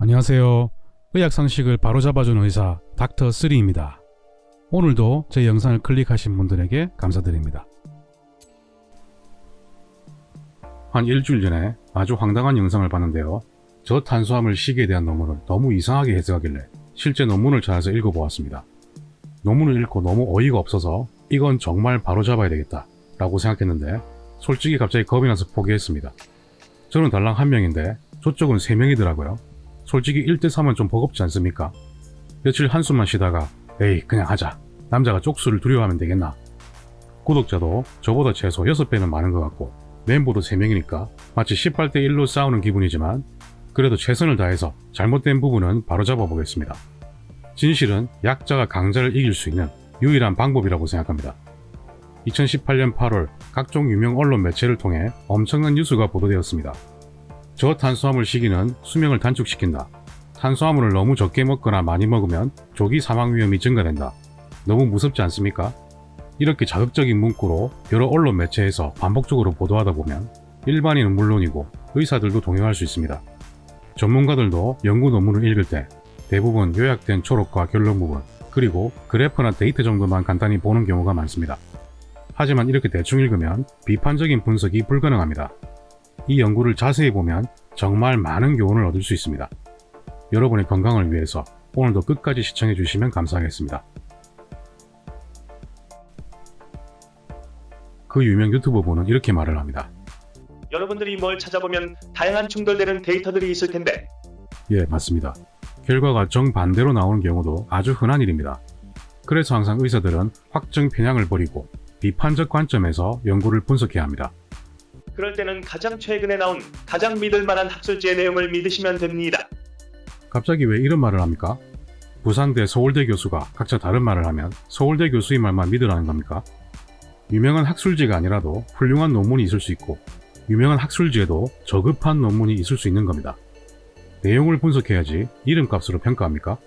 안녕하세요. 의학 상식을 바로잡아주는 의사 닥터3입니다. 오늘도 제 영상을 클릭하신 분들에게 감사드립니다. 한 일주일 전에 아주 황당한 영상을 봤는데요. 저탄수화물 식이에 대한 논문을 너무 이상하게 해석하길래 실제 논문을 찾아서 읽어보았습니다. 논문을 읽고 너무 어이가 없어서 이건 정말 바로잡아야 되겠다 라고 생각했는데 솔직히 갑자기 겁이 나서 포기했습니다. 저는 달랑 1명인데 저쪽은 3명이더라고요. 솔직히 1대3은 좀 버겁지 않습니까? 며칠 한숨만 쉬다가 에이 그냥 하자. 남자가 쪽수를 두려워하면 되겠나. 구독자도 저보다 최소 6배는 많은 것 같고 멤버도 3명이니까 마치 18대 1로 싸우는 기분이지만 그래도 최선을 다해서 잘못된 부분은 바로잡아 보겠습니다. 진실은 약자가 강자를 이길 수 있는 유일한 방법이라고 생각합니다. 2018년 8월 각종 유명 언론 매체를 통해 엄청난 뉴스가 보도되었습니다. 저탄수화물 식이는 수명을 단축시킨다. 탄수화물을 너무 적게 먹거나 많이 먹으면 조기 사망 위험이 증가된다. 너무 무섭지 않습니까? 이렇게 자극적인 문구로 여러 언론 매체에서 반복적으로 보도하다 보면 일반인은 물론이고 의사들도 동요할 수 있습니다. 전문가들도 연구 논문을 읽을 때 대부분 요약된 초록과 결론 부분 그리고 그래프나 데이터 정도만 간단히 보는 경우가 많습니다. 하지만 이렇게 대충 읽으면 비판적인 분석이 불가능합니다. 이 연구를 자세히 보면 정말 많은 교훈을 얻을 수 있습니다. 여러분의 건강을 위해서 오늘도 끝까지 시청해 주시면 감사하겠습니다. 그 유명 유튜버분은 이렇게 말을 합니다. 여러분들이 뭘 찾아보면 다양한 충돌되는 데이터들이 있을 텐데. 예, 맞습니다. 결과가 정반대로 나오는 경우도 아주 흔한 일입니다. 그래서 항상 의사들은 확증 편향을 버리고 비판적 관점에서 연구를 분석해야 합니다. 그럴 때는 가장 최근에 나온 가장 믿을 만한 학술지의 내용을 믿으시면 됩니다. 갑자기 왜 이런 말을 합니까? 부산대 서울대 교수가 각자 다른 말을 하면 서울대 교수의 말만 믿으라는 겁니까? 유명한 학술지가 아니라도 훌륭한 논문이 있을 수 있고 유명한 학술지에도 저급한 논문이 있을 수 있는 겁니다. 내용을 분석해야지 이름값으로 평가합니까?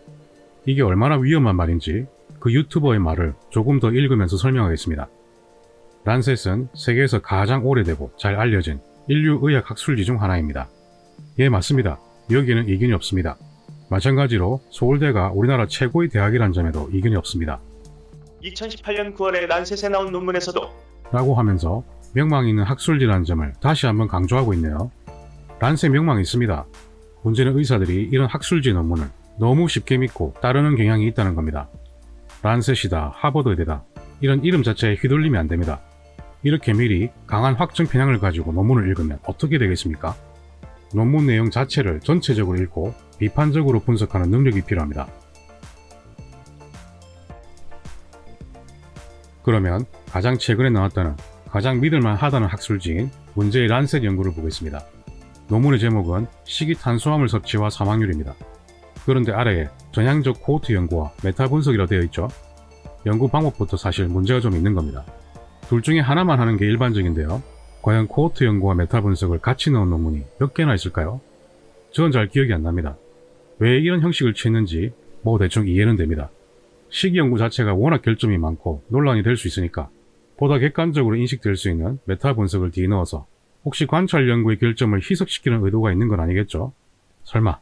이게 얼마나 위험한 말인지 그 유튜버의 말을 조금 더 읽으면서 설명하겠습니다. 란셋은 세계에서 가장 오래되고 잘 알려진 인류 의학 학술지 중 하나입니다. 예, 맞습니다. 여기에는 이견이 없습니다. 마찬가지로 서울대가 우리나라 최고의 대학이란 점에도 이견이 없습니다. 2018년 9월에 란셋에 나온 논문에서도 라고 하면서 명망이 있는 학술지라는 점을 다시 한번 강조하고 있네요. 란셋 명망이 있습니다. 문제는 의사들이 이런 학술지 논문을 너무 쉽게 믿고 따르는 경향이 있다는 겁니다. 란셋이다, 하버드대다 이런 이름 자체에 휘둘리면 안 됩니다. 이렇게 미리 강한 확증 편향을 가지고 논문을 읽으면 어떻게 되겠습니까? 논문 내용 자체를 전체적으로 읽고 비판적으로 분석하는 능력이 필요합니다. 그러면 가장 최근에 나왔다는 가장 믿을만 하다는 학술지인 문제의 란셋 연구를 보겠습니다. 논문의 제목은 식이 탄수화물 섭취와 사망률입니다. 그런데 아래에 전향적 코호트 연구와 메타 분석이라고 되어 있죠. 연구 방법부터 사실 문제가 좀 있는 겁니다. 둘 중에 하나만 하는 게 일반적인데요. 과연 코호트 연구와 메타 분석을 같이 넣은 논문이 몇 개나 있을까요? 저는 잘 기억이 안 납니다. 왜 이런 형식을 취했는지 뭐 대충 이해는 됩니다. 식이 연구 자체가 워낙 결점이 많고 논란이 될 수 있으니까 보다 객관적으로 인식될 수 있는 메타 분석을 뒤에 넣어서 혹시 관찰 연구의 결점을 희석시키는 의도가 있는 건 아니겠죠? 설마.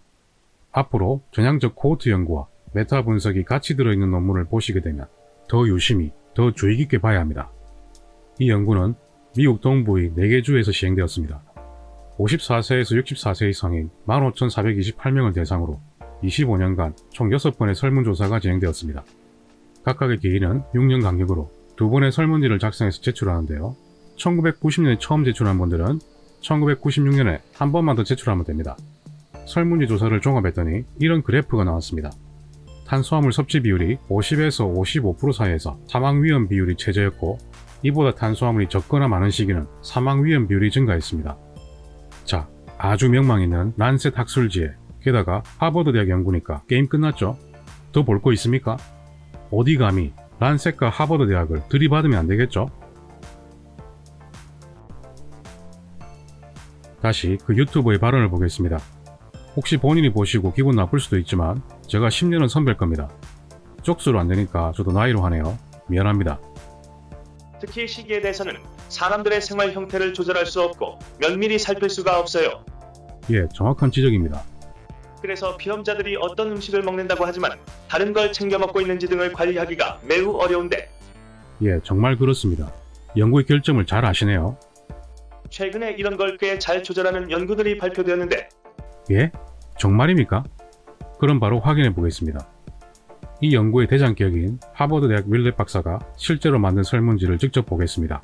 앞으로 전향적 코호트 연구와 메타 분석이 같이 들어있는 논문을 보시게 되면 더 유심히, 더 주의 깊게 봐야 합니다. 이 연구는 미국 동부의 4개 주에서 시행되었습니다. 54세에서 64세의 성인 15,428명을 대상으로 25년간 총 6번의 설문조사가 진행되었습니다. 각각의 기일은 6년 간격으로 2번의 설문지를 작성해서 제출하는데요. 1990년에 처음 제출한 분들은 1996년에 한 번만 더 제출하면 됩니다. 설문지 조사를 종합했더니 이런 그래프가 나왔습니다. 탄수화물 섭취 비율이 50에서 55% 사이에서 사망 위험 비율이 최저였고 이보다 탄수화물이 적거나 많은 시기는 사망 위험 비율이 증가했습니다. 자, 아주 명망 있는 란셋 학술지에 게다가 하버드 대학 연구니까 게임 끝났죠? 더 볼 거 있습니까? 어디 감히 란셋과 하버드 대학을 들이받으면 안 되겠죠? 다시 그 유튜버의 발언을 보겠습니다. 혹시 본인이 보시고 기분 나쁠 수도 있지만 제가 10년은 선배일 겁니다. 쪽수로 안 되니까 저도 나이로 하네요. 미안합니다. 특히 식이에 대해서는 사람들의 생활 형태를 조절할 수 없고 면밀히 살필 수가 없어요. 예, 정확한 지적입니다. 그래서 비염자들이 어떤 음식을 먹는다고 하지만 다른 걸 챙겨 먹고 있는지 등을 관리하기가 매우 어려운데 예, 정말 그렇습니다. 연구의 결점을 잘 아시네요. 최근에 이런 걸 꽤 잘 조절하는 연구들이 발표되었는데 예? 정말입니까? 그럼 바로 확인해 보겠습니다. 이 연구의 대장격인 하버드대학 윌렛 박사가 실제로 만든 설문지를 직접 보겠습니다.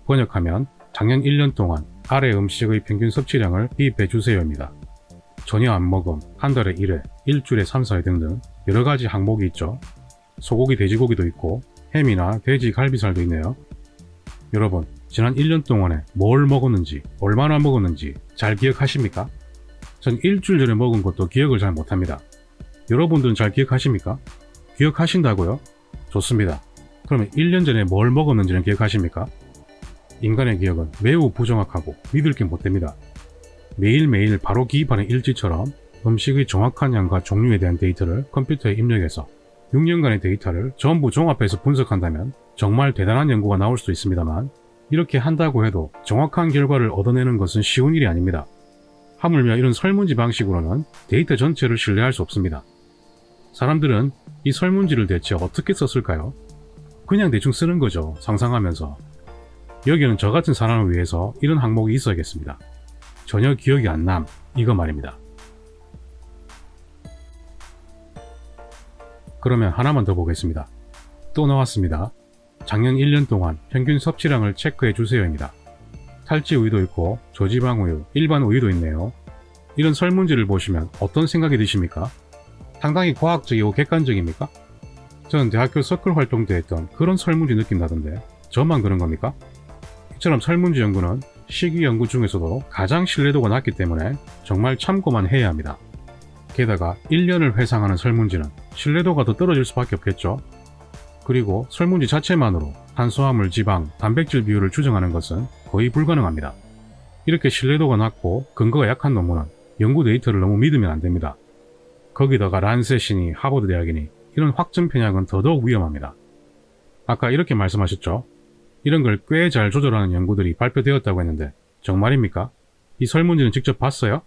번역하면 작년 1년 동안 아래 음식의 평균 섭취량을 비입해 주세요입니다. 전혀 안 먹음, 한 달에 1회, 일주일에 3, 4회 등등 여러가지 항목이 있죠. 소고기, 돼지고기도 있고 햄이나 돼지, 갈비살도 있네요. 여러분, 지난 1년 동안에 뭘 먹었는지, 얼마나 먹었는지 잘 기억하십니까? 전 일주일 전에 먹은 것도 기억을 잘 못합니다. 여러분들은 잘 기억하십니까? 기억하신다고요? 좋습니다. 그러면 1년 전에 뭘 먹었는지는 기억하십니까? 인간의 기억은 매우 부정확하고 믿을 게 못됩니다. 매일매일 바로 기입하는 일지처럼 음식의 정확한 양과 종류에 대한 데이터를 컴퓨터에 입력해서 6년간의 데이터를 전부 종합해서 분석한다면 정말 대단한 연구가 나올 수도 있습니다만 이렇게 한다고 해도 정확한 결과를 얻어내는 것은 쉬운 일이 아닙니다. 하물며 이런 설문지 방식으로는 데이터 전체를 신뢰할 수 없습니다. 사람들은 이 설문지를 대체 어떻게 썼을까요? 그냥 대충 쓰는 거죠. 상상하면서. 여기는 저 같은 사람을 위해서 이런 항목이 있어야겠습니다. 전혀 기억이 안 남. 이거 말입니다. 그러면 하나만 더 보겠습니다. 또 나왔습니다. 작년 1년 동안 평균 섭취량을 체크해 주세요입니다. 탈지 우유도 있고 저지방 우유, 일반 우유도 있네요. 이런 설문지를 보시면 어떤 생각이 드십니까? 상당히 과학적이고 객관적입니까? 저는 대학교 서클 활동 때 했던 그런 설문지 느낌 나던데 저만 그런 겁니까? 이처럼 설문지 연구는 시기 연구 중에서도 가장 신뢰도가 낮기 때문에 정말 참고만 해야 합니다. 게다가 1년을 회상하는 설문지는 신뢰도가 더 떨어질 수밖에 없겠죠. 그리고 설문지 자체만으로 탄수화물, 지방, 단백질 비율을 추정하는 것은 거의 불가능합니다. 이렇게 신뢰도가 낮고 근거가 약한 논문은 연구 데이터를 너무 믿으면 안 됩니다. 거기다가 란셋이니 하버드 대학이니 이런 확증 편향은 더더욱 위험합니다. 아까 이렇게 말씀하셨죠? 이런 걸 꽤 잘 조절하는 연구들이 발표되었다고 했는데 정말입니까? 이 설문지는 직접 봤어요?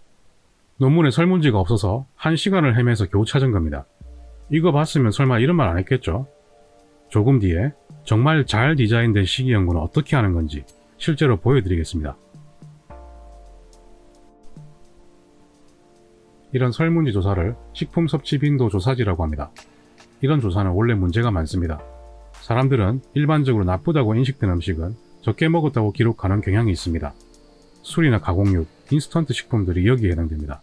논문에 설문지가 없어서 1시간을 헤매서 겨우 찾은 겁니다. 이거 봤으면 설마 이런 말 안 했겠죠? 조금 뒤에 정말 잘 디자인된 시기 연구는 어떻게 하는 건지 실제로 보여드리겠습니다. 이런 설문지 조사를 식품 섭취 빈도 조사지라고 합니다. 이런 조사는 원래 문제가 많습니다. 사람들은 일반적으로 나쁘다고 인식된 음식은 적게 먹었다고 기록하는 경향이 있습니다. 술이나 가공육, 인스턴트 식품들이 여기에 해당됩니다.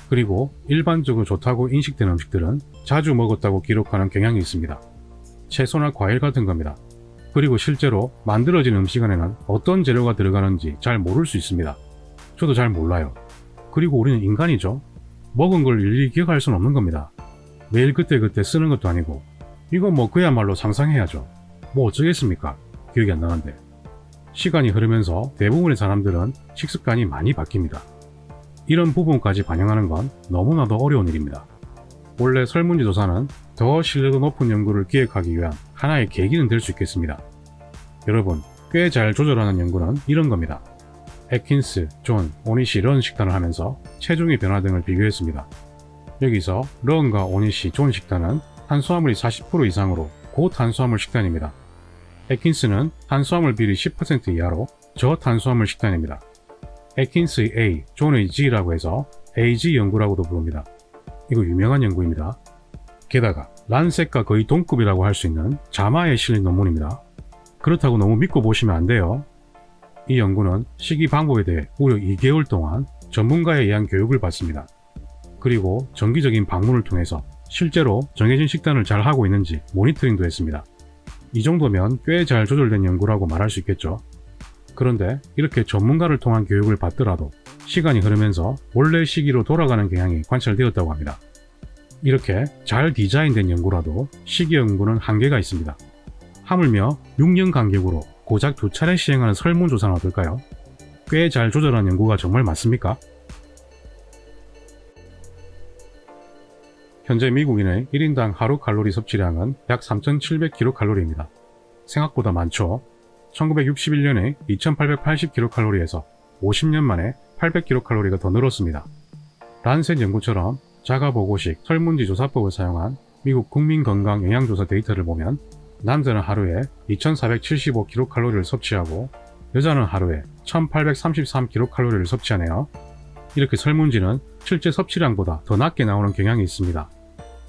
그리고 일반적으로 좋다고 인식된 음식들은 자주 먹었다고 기록하는 경향이 있습니다. 채소나 과일 같은 겁니다. 그리고 실제로 만들어진 음식 안에는 어떤 재료가 들어가는지 잘 모를 수 있습니다. 저도 잘 몰라요. 그리고 우리는 인간이죠. 먹은 걸 일일이 기억할 수는 없는 겁니다. 매일 그때그때 쓰는 것도 아니고 이건 뭐 그야말로 상상해야죠. 뭐 어쩌겠습니까? 기억이 안 나는데. 시간이 흐르면서 대부분의 사람들은 식습관이 많이 바뀝니다. 이런 부분까지 반영하는 건 너무나도 어려운 일입니다. 원래 설문지 조사는 더 신뢰도 높은 연구를 기획하기 위한 하나의 계기는 될 수 있겠습니다. 여러분, 꽤 잘 조절하는 연구는 이런 겁니다. 애킨스, 존, 오니시, 런 식단을 하면서 체중의 변화 등을 비교했습니다. 여기서 런과 오니시, 존 식단은 탄수화물이 40% 이상으로 고탄수화물 식단입니다. 애킨스는 탄수화물 비율이 10% 이하로 저탄수화물 식단입니다. 애킨스의 A, 존의 G라고 해서 AG 연구라고도 부릅니다. 이거 유명한 연구입니다. 게다가 란셋과 거의 동급이라고 할 수 있는 자마에 실린 논문입니다. 그렇다고 너무 믿고 보시면 안 돼요. 이 연구는 식이 방법에 대해 무려 2개월 동안 전문가에 의한 교육을 받습니다. 그리고 정기적인 방문을 통해서 실제로 정해진 식단을 잘 하고 있는지 모니터링도 했습니다. 이 정도면 꽤 잘 조절된 연구라고 말할 수 있겠죠. 그런데 이렇게 전문가를 통한 교육을 받더라도 시간이 흐르면서 원래 시기로 돌아가는 경향이 관찰되었다고 합니다. 이렇게 잘 디자인된 연구라도 시기 연구는 한계가 있습니다. 하물며 6년 간격으로 고작 2차례 시행하는 설문조사는 어떨까요? 꽤 잘 조절한 연구가 정말 맞습니까? 현재 미국인의 1인당 하루 칼로리 섭취량은 약 3,700kcal입니다. 생각보다 많죠? 1961년에 2,880kcal에서 50년 만에 800kcal가 더 늘었습니다. 란셋 연구처럼 자가보고식 설문지 조사법을 사용한 미국 국민건강영양조사 데이터를 보면 남자는 하루에 2475kcal를 섭취하고 여자는 하루에 1833kcal를 섭취하네요. 이렇게 설문지는 실제 섭취량보다 더 낮게 나오는 경향이 있습니다.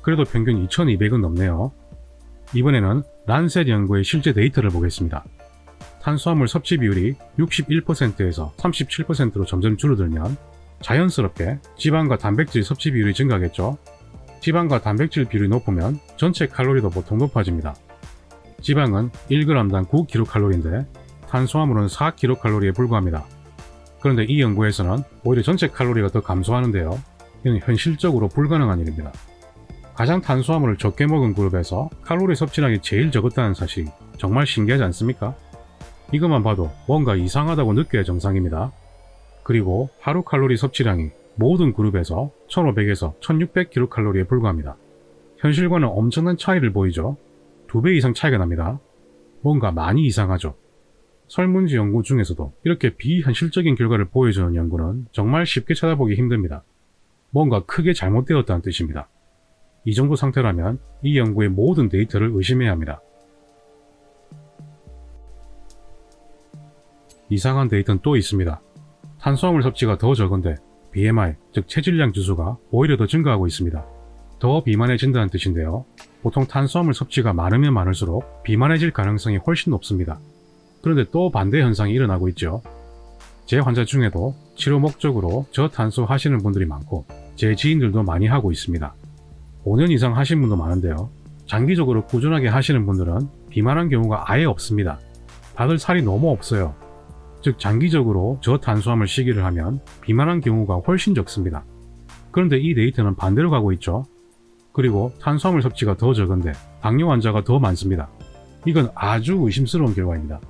그래도 평균 2200은 넘네요. 이번에는 란셋 연구의 실제 데이터를 보겠습니다. 탄수화물 섭취 비율이 61%에서 37%로 점점 줄어들면 자연스럽게 지방과 단백질 섭취 비율이 증가하겠죠. 지방과 단백질 비율이 높으면 전체 칼로리도 보통 높아집니다. 지방은 1g당 9kcal인데 탄수화물은 4kcal에 불과합니다. 그런데 이 연구에서는 오히려 전체 칼로리가 더 감소하는데요. 이는 현실적으로 불가능한 일입니다. 가장 탄수화물을 적게 먹은 그룹에서 칼로리 섭취량이 제일 적었다는 사실 정말 신기하지 않습니까? 이것만 봐도 뭔가 이상하다고 느껴야 정상입니다. 그리고 하루 칼로리 섭취량이 모든 그룹에서 1500에서 1600kcal에 불과합니다. 현실과는 엄청난 차이를 보이죠. 2배 이상 차이가 납니다. 뭔가 많이 이상하죠. 설문지 연구 중에서도 이렇게 비현실적인 결과를 보여주는 연구는 정말 쉽게 찾아보기 힘듭니다. 뭔가 크게 잘못되었다는 뜻입니다. 이 정도 상태라면 이 연구의 모든 데이터를 의심해야 합니다. 이상한 데이터는 또 있습니다. 탄수화물 섭취가 더 적은데 BMI, 즉 체질량 지수가 오히려 더 증가하고 있습니다. 더 비만해진다는 뜻인데요. 보통 탄수화물 섭취가 많으면 많을수록 비만해질 가능성이 훨씬 높습니다. 그런데 또 반대 현상이 일어나고 있죠. 제 환자 중에도 치료 목적으로 저탄수 하시는 분들이 많고 제 지인들도 많이 하고 있습니다. 5년 이상 하신 분도 많은데요. 장기적으로 꾸준하게 하시는 분들은 비만한 경우가 아예 없습니다. 다들 살이 너무 없어요. 즉 장기적으로 저탄수화물 식이를 하면 비만한 경우가 훨씬 적습니다. 그런데 이 데이터는 반대로 가고 있죠. 그리고 탄수화물 섭취가 더 적은데 당뇨 환자가 더 많습니다. 이건 아주 의심스러운 결과입니다.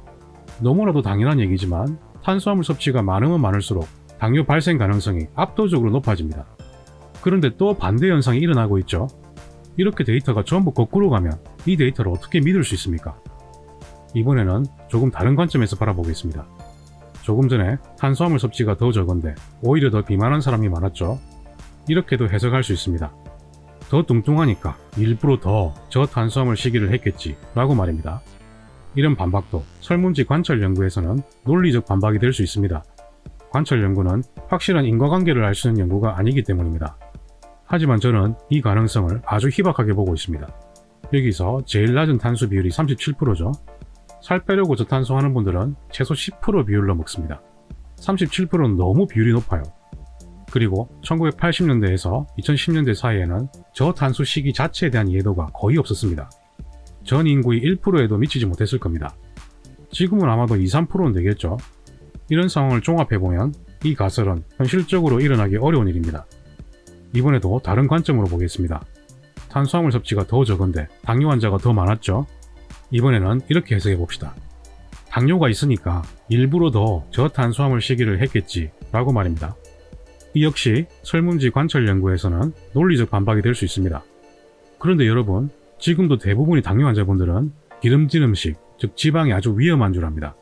너무나도 당연한 얘기지만 탄수화물 섭취가 많으면 많을수록 당뇨 발생 가능성이 압도적으로 높아집니다. 그런데 또 반대 현상이 일어나고 있죠. 이렇게 데이터가 전부 거꾸로 가면 이 데이터를 어떻게 믿을 수 있습니까? 이번에는 조금 다른 관점에서 바라보겠습니다. 조금 전에 탄수화물 섭취가 더 적은데 오히려 더 비만한 사람이 많았죠. 이렇게도 해석할 수 있습니다. 더 뚱뚱하니까 일부러 더 저탄수화물 식이를 했겠지 라고 말입니다. 이런 반박도 설문지 관찰 연구에서는 논리적 반박이 될 수 있습니다. 관찰 연구는 확실한 인과관계를 알 수 있는 연구가 아니기 때문입니다. 하지만 저는 이 가능성을 아주 희박하게 보고 있습니다. 여기서 제일 낮은 탄수 비율이 37%죠. 살 빼려고 저탄수하는 분들은 최소 10% 비율로 먹습니다. 37%는 너무 비율이 높아요. 그리고 1980년대에서 2010년대 사이에는 저탄수 식이 자체에 대한 이해도가 거의 없었습니다. 전 인구의 1%에도 미치지 못했을 겁니다. 지금은 아마도 2~3%는 되겠죠. 이런 상황을 종합해보면 이 가설은 현실적으로 일어나기 어려운 일입니다. 이번에도 다른 관점으로 보겠습니다. 탄수화물 섭취가 더 적은데 당뇨 환자가 더 많았죠. 이번에는 이렇게 해석해봅시다. 당뇨가 있으니까 일부러 더 저탄수화물 식이를 했겠지 라고 말입니다. 이 역시 설문지 관찰 연구에서는 논리적 반박이 될 수 있습니다. 그런데 여러분, 지금도 대부분의 당뇨 환자분들은 기름진 음식, 즉 지방이 아주 위험한 줄 압니다.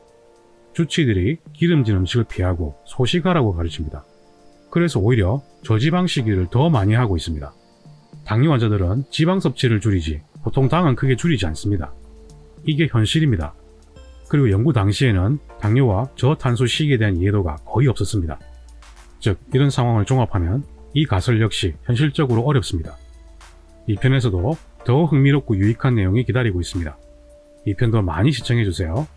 주치의들이 기름진 음식을 피하고 소식하라고 가르칩니다. 그래서 오히려 저지방 식이를 더 많이 하고 있습니다. 당뇨 환자들은 지방 섭취를 줄이지 보통 당은 크게 줄이지 않습니다. 이게 현실입니다. 그리고 연구 당시에는 당뇨와 저탄수 식이에 대한 이해도가 거의 없었습니다. 즉 이런 상황을 종합하면 이 가설 역시 현실적으로 어렵습니다. 이 편에서도 더 흥미롭고 유익한 내용이 기다리고 있습니다. 이 편도 많이 시청해주세요.